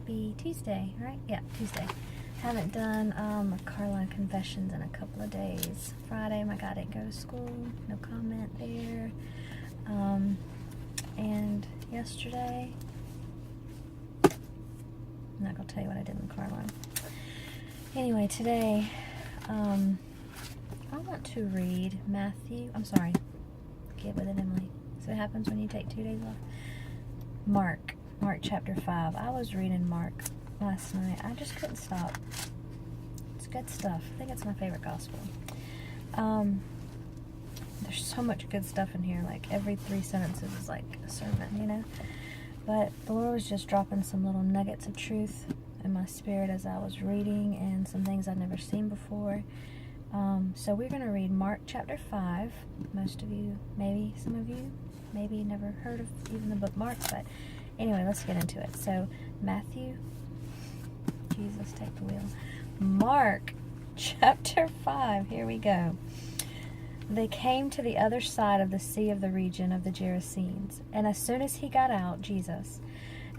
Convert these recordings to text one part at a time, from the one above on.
be Tuesday, right? Yeah, Tuesday. Haven't done Carline Confessions in a couple of days. Friday, my guy didn't go to school. No comment there. And yesterday, I'm not going to tell you what I did in Carline. Anyway, today, I want to read get with it, Emily. So what happens when you take 2 days off? Mark chapter 5. I was reading Mark last night. I just couldn't stop. It's good stuff. I think it's my favorite gospel. There's so much good stuff in here. Like every 3 sentences is like a sermon, But the Lord was just dropping some little nuggets of truth in my spirit as I was reading, and some things I'd never seen before. So we're going to read Mark chapter 5. Most of you, maybe some of you, maybe never heard of even the book Mark, but anyway, let's get into it. So Matthew, Jesus, take the wheel. Mark chapter 5, here we go. They came to the other side of the sea of the region of the Gerasenes, and as soon as he got out,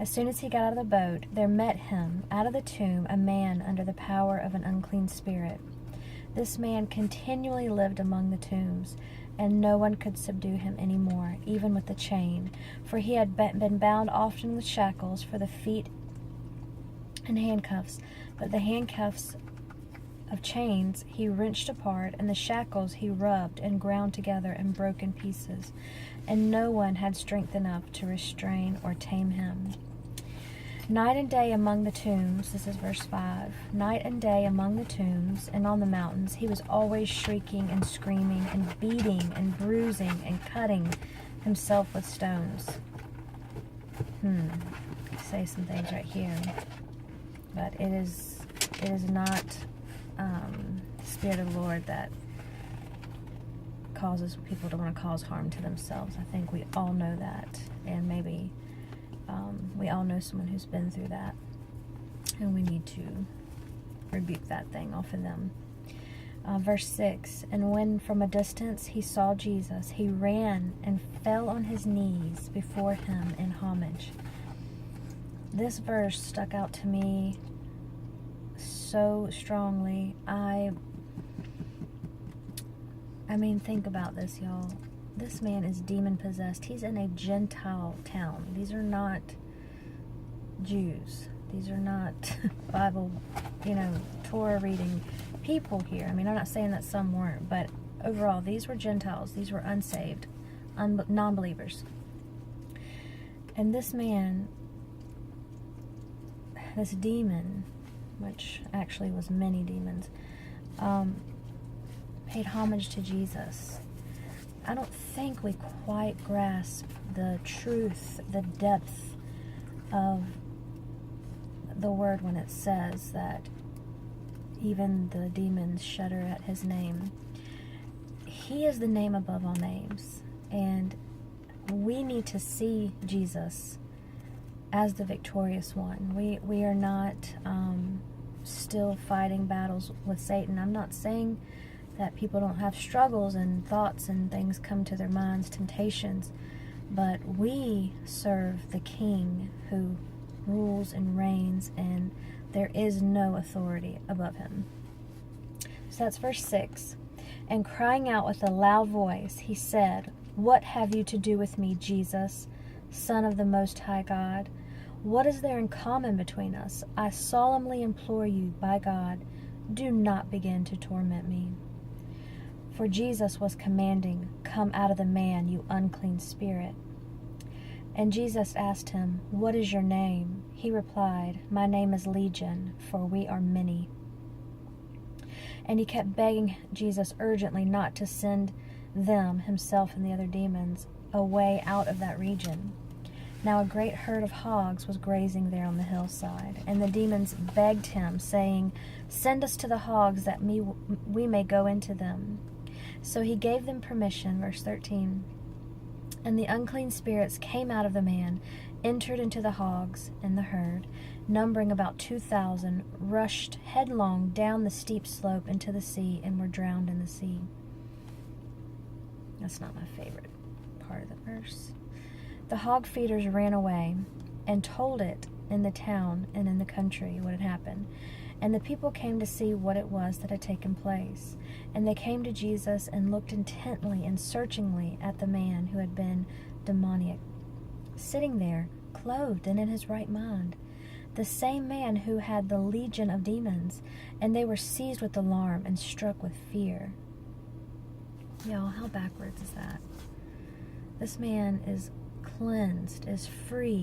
as soon as he got out of the boat, there met him out of the tomb a man under the power of an unclean spirit. This man continually lived among the tombs, and no one could subdue him any more, even with a chain, for he had been bound often with shackles for the feet and handcuffs, but the handcuffs of chains he wrenched apart, and the shackles he rubbed and ground together and broke in pieces, and no one had strength enough to restrain or tame him. Night and day among the tombs, this is verse 5, night and day among the tombs and on the mountains, he was always shrieking and screaming and beating and bruising and cutting himself with stones. Say some things right here, but it is not the Spirit of the Lord that causes people to want to cause harm to themselves. I think we all know that, and maybe we all know someone who's been through that, and we need to rebuke that thing off of them. Verse 6, and when from a distance he saw Jesus, he ran and fell on his knees before him in homage. This verse stuck out to me so strongly. I mean, think about this, y'all. This man is demon-possessed. He's in a Gentile town. These are not Jews. These are not Bible, Torah-reading people here. I mean, I'm not saying that some weren't, but overall, these were Gentiles. These were unsaved, non-believers. And this man, this demon, which actually was many demons, paid homage to Jesus. I don't think we quite grasp the truth, the depth of the word when it says that even the demons shudder at his name. He is the name above all names, and we need to see Jesus as the victorious one. We are not still fighting battles with Satan. I'm not saying that people don't have struggles and thoughts and things come to their minds, temptations, but we serve the King who rules and reigns, and there is no authority above him. So that's verse 6. And crying out with a loud voice, he said, "What have you to do with me, Jesus, Son of the Most High God? What is there in common between us? I solemnly implore you, by God, do not begin to torment me." For Jesus was commanding, "Come out of the man, you unclean spirit." And Jesus asked him, "What is your name?" He replied, "My name is Legion, for we are many." And he kept begging Jesus urgently not to send them, himself and the other demons, away out of that region. Now a great herd of hogs was grazing there on the hillside, and the demons begged him, saying, "Send us to the hogs that we may go into them." So he gave them permission, verse 13. And the unclean spirits came out of the man, entered into the hogs and the herd, numbering about 2,000, rushed headlong down the steep slope into the sea, and were drowned in the sea. That's not my favorite part of the verse. The hog feeders ran away and told it in the town and in the country what had happened. And the people came to see what it was that had taken place. And they came to Jesus and looked intently and searchingly at the man who had been demoniac, sitting there, clothed and in his right mind, the same man who had the legion of demons. And they were seized with alarm and struck with fear. Y'all, how backwards is that? This man is cleansed, is free.